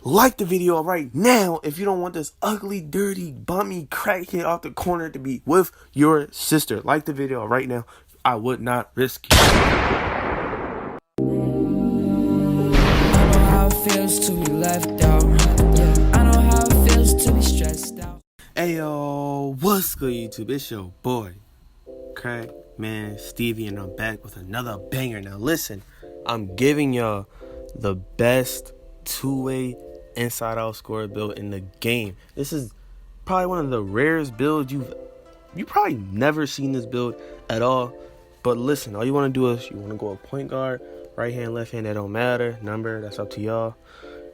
like the video right now if you don't want this ugly, dirty, bummy crackhead off the corner to be with your sister. Like the video right now. I would not risk it. I know how it feels to be left out. Yeah, I know how it feels to be stressed out. Hey yo, what's good YouTube? It's your boy, Crack Man Stevie, and I'm back with another banger. Now listen, I'm giving y'all the best two-way inside-out scorer build in the game. This is probably one of the rarest builds you probably never seen this build at all. But listen, all you want to do is you want to go a point guard, right hand, left hand, that don't matter. Number, that's up to y'all.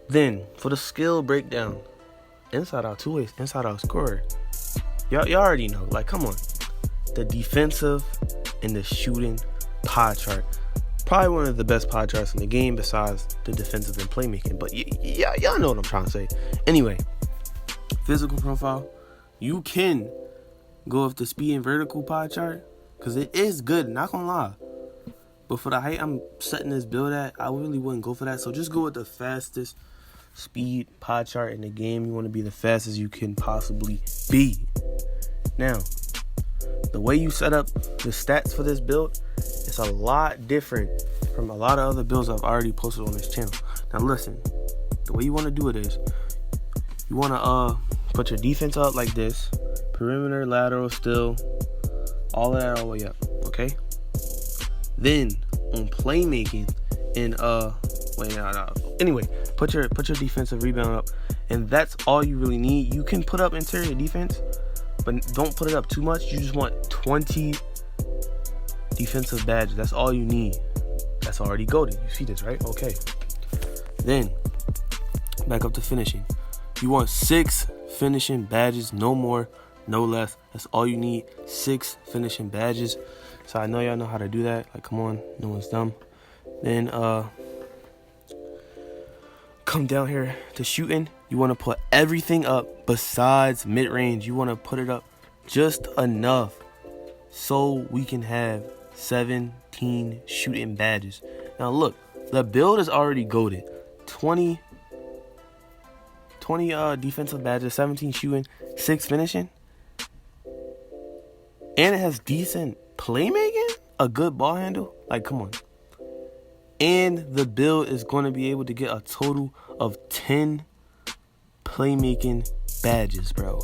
Then for the skill breakdown, inside out two ways, inside out scorer. Y'all already know. Like, come on. The defensive and the shooting pie chart. Probably one of the best pie charts in the game besides the defensive and playmaking. But y'all know what I'm trying to say. Anyway, physical profile. You can go with the speed and vertical pie chart because it is good, not gonna lie. But for the height I'm setting this build at, I really wouldn't go for that. So just go with the fastest speed pie chart in the game. You want to be the fastest you can possibly be. Now, the way you set up the stats for this build, it's a lot different from a lot of other builds I've already posted on this channel. Now listen, the way you want to do it is, you want to put your defense up like this, perimeter, lateral, still, all of that all the way up, okay? Then on playmaking, and anyway, put your defensive rebound up, and that's all you really need. You can put up interior defense, but don't put it up too much. You just want 20 defensive badges. That's all you need. That's already goated. You see this, right? Okay. Then back up to finishing. You want 6 finishing badges, no more, no less. That's all you need. 6 finishing badges. So I know y'all know how to do that. Like, come on, no one's dumb. Then come down here to shooting. You want to put everything up besides mid-range. You want to put it up just enough so we can have 17 shooting badges. Now look, the build is already goated. 20 defensive badges, 17 shooting, 6 finishing, and it has decent playmaking, a good ball handle. Like, come on. And the build is going to be able to get a total of 10 playmaking badges, bro.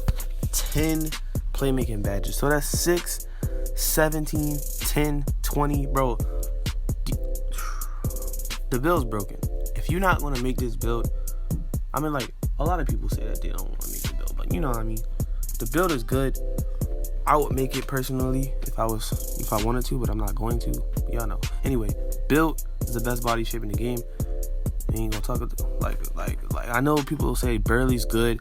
10 playmaking badges. So that's 6, 17, 10, 20, bro. The build's broken. If you're not going to make this build, I mean, like, a lot of people say that they don't want to make the build, but you know what I mean. The build is good. I would make it personally if I wanted to, but I'm not going to. Y'all know. Anyway, build is the best body shape in the game. I ain't gonna talk like I know people will say Burley's good,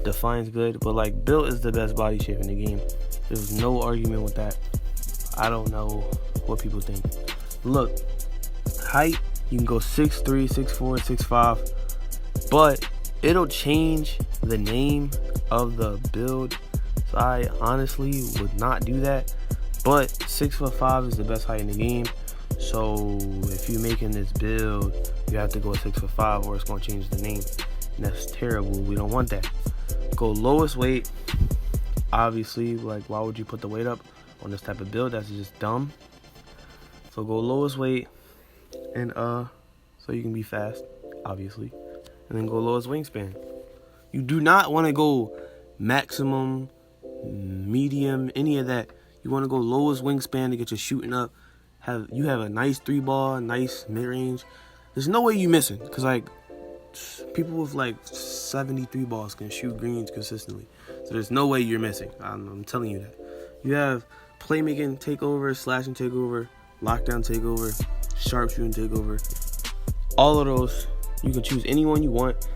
Defiant's good, but like build is the best body shape in the game. There's no argument with that. I don't know what people think. Look, height, you can go 6'3", 6'4", 6'5", but it'll change the name of the build. So I honestly would not do that. But 6'5" is the best height in the game. So if you're making this build, you have to go 6'5", or it's gonna change the name, and that's terrible. We don't want that. Go lowest weight. Obviously, like, why would you put the weight up on this type of build? That's just dumb. So go lowest weight, and so you can be fast, obviously, and then go lowest wingspan. You do not want to go maximum, medium, any of that. You want to go lowest wingspan to get your shooting up. You have a nice 3-ball, nice mid-range. There's no way you missing, because like people with like 73 balls can shoot greens consistently. So there's no way you're missing. I'm telling you that. You have playmaking takeover, slashing takeover, lockdown takeover, sharpshooting takeover. All of those, you can choose any one you want.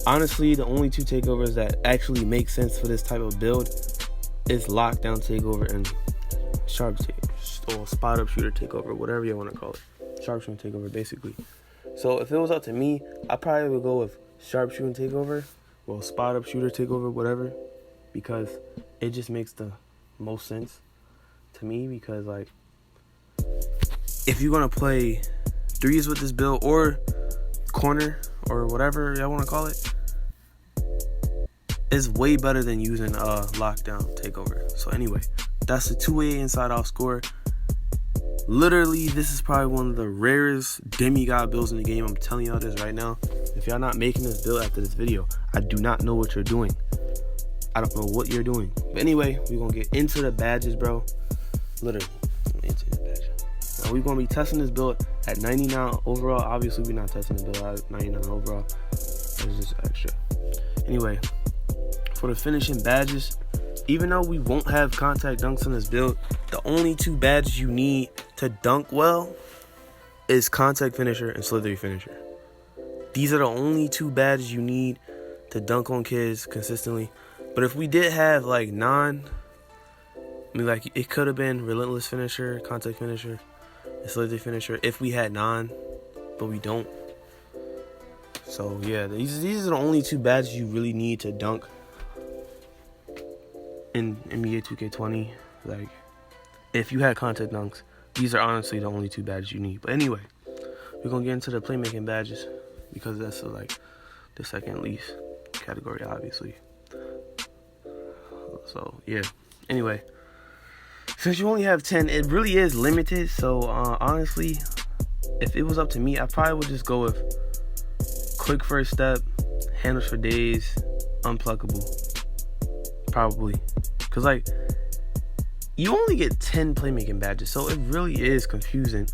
Honestly, the only 2 takeovers that actually make sense for this type of build is lockdown takeover and or spot up shooter takeover, whatever you want to call it. Sharpshooting takeover, basically. So if it was up to me, I probably would go with sharpshooting takeover, well, spot up shooter takeover, whatever, because it just makes the most sense to me. Because like, if you're gonna play threes with this build, or corner, or whatever y'all want to call it, It's way better than using lockdown takeover. So anyway, that's the 2A inside out score. Literally, this is probably one of the rarest demigod builds in the game. I'm telling y'all this right now. If y'all not making this build after this video, I do not know what you're doing. I don't know what you're doing. But anyway, we're gonna get into the badges, bro. Literally, into the badges. Now we're gonna be testing this build at 99 overall. Obviously, we're not testing the build at 99 overall. It's just extra. Anyway, for the finishing badges, even though we won't have contact dunks on this build, the only 2 badges you need to dunk well is contact finisher and slithery finisher. These are the only 2 badges you need to dunk on kids consistently. But if we did have like like it could have been relentless finisher, contact finisher, and slithery finisher if we had but we don't. So yeah, these are the only 2 badges you really need to dunk in NBA 2K20. Like, if you had contact dunks, these are honestly the only 2 badges you need. But anyway, we're gonna get into the playmaking badges because that's like the second least category, obviously. So yeah. Anyway, since you only have 10, it really is limited. So honestly, if it was up to me, I probably would just go with quick first step, handles for days, unpluckable. Probably. Because, like, you only get 10 playmaking badges, so it really is confusing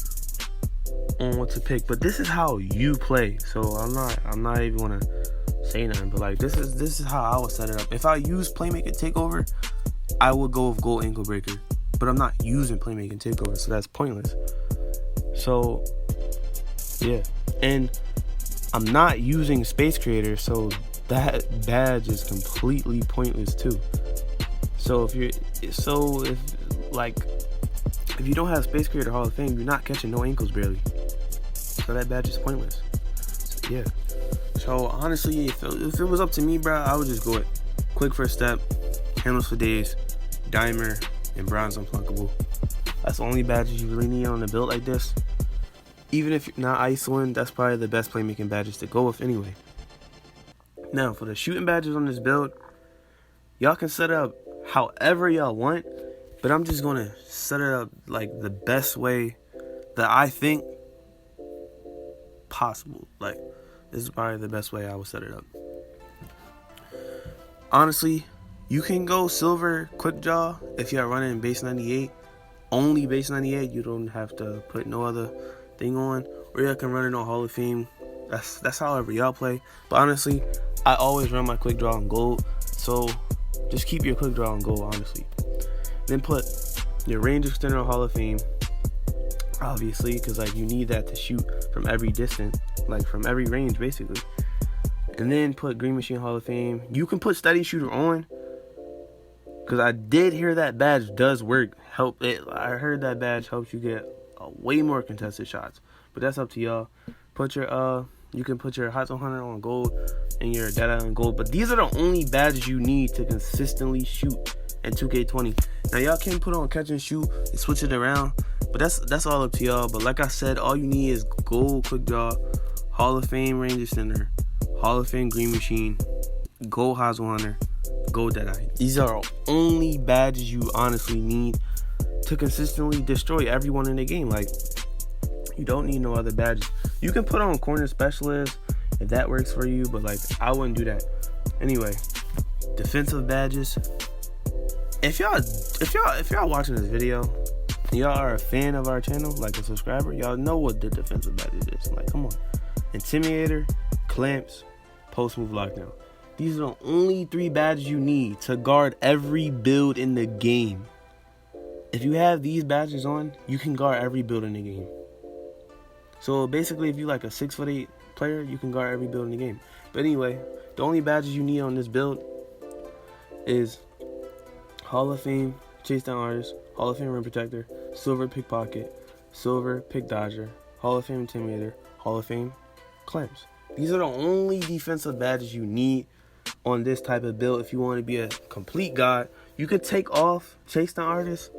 on what to pick. But this is how you play, so I'm not even gonna say nothing. But like, this is how I would set it up. If I use playmaking takeover, I would go with gold ankle breaker. But I'm not using playmaking takeover, so that's pointless. So yeah, and I'm not using space creator, so that badge is completely pointless too. So if you don't have Space Creator Hall of Fame, you're not catching no ankles barely. So that badge is pointless. So, yeah. So honestly, if it was up to me, bro, I would just go with quick first step, handles for days, dimer, and bronze unpluckable. That's the only badges you really need on a build like this. Even if you're not ISOing, that's probably the best playmaking badges to go with anyway. Now for the shooting badges on this build, y'all can set it up however y'all want, but I'm just gonna set it up like the best way that I think possible. Like, this is probably the best way I would set it up. Honestly, you can go silver quick draw if you're running base 98, only base 98. You don't have to put no other thing on, or you can run it on Hall of Fame. That's however y'all play. But honestly, I always run my quick draw on gold, so just keep your quick draw on gold, honestly. Then put your range extender on Hall of Fame, obviously, because like you need that to shoot from every distance, like from every range basically. And then put Green Machine Hall of Fame. You can put Steady Shooter on, because I did hear that badge does work. I heard that badge helps you get way more contested shots, but that's up to y'all. Put your you can put your Hot Zone Hunter on gold and your Dead Eye on gold, but these are the only badges you need to consistently shoot in 2K20. Now y'all can put on catch and shoot and switch it around, but that's all up to y'all. But like I said, all you need is gold quick draw, Hall of Fame range extender, Hall of Fame Green Machine, gold Hot Zone Hunter, gold Dead Eye. These are only badges you honestly need to consistently destroy everyone in the game. Like, you don't need no other badges. You can put on corner specialist if that works for you, but like, I wouldn't do that. Anyway, defensive badges. If y'all watching this video, y'all are a fan of our channel, like a subscriber, y'all know what the defensive badges is. Like, come on. Intimidator, clamps, post move lockdown. These are the only 3 badges you need to guard every build in the game. If you have these badges on, you can guard every build in the game. So basically, if you're like a 6'8" player, you can guard every build in the game. But anyway, the only badges you need on this build is Hall of Fame Chase Down Artist, Hall of Fame Rim Protector, Silver Pickpocket, Silver Pick Dodger, Hall of Fame Intimidator, Hall of Fame Clamps. These are the only defensive badges you need on this type of build if you want to be a complete god. You could take off Chase Down Artist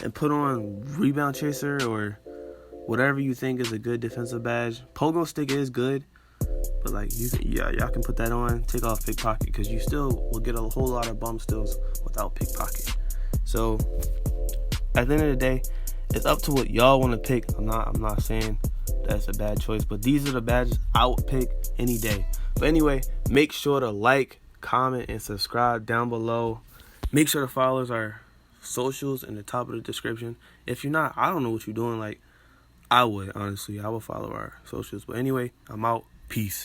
and put on Rebound Chaser or whatever you think is a good defensive badge. Pogo Stick is good, But like y'all can put that on, take off pickpocket, because you still will get a whole lot of bum stills without pickpocket. So at the end of the day, it's up to what y'all want to pick. I'm not saying that's a bad choice, but these are the badges I would pick any day. But anyway, make sure to like, comment, and subscribe down below. Make sure to follow our socials in the top of the description. If you're not, I don't know what you're doing. Like, I would, honestly. I would follow our socials. But anyway, I'm out. Peace.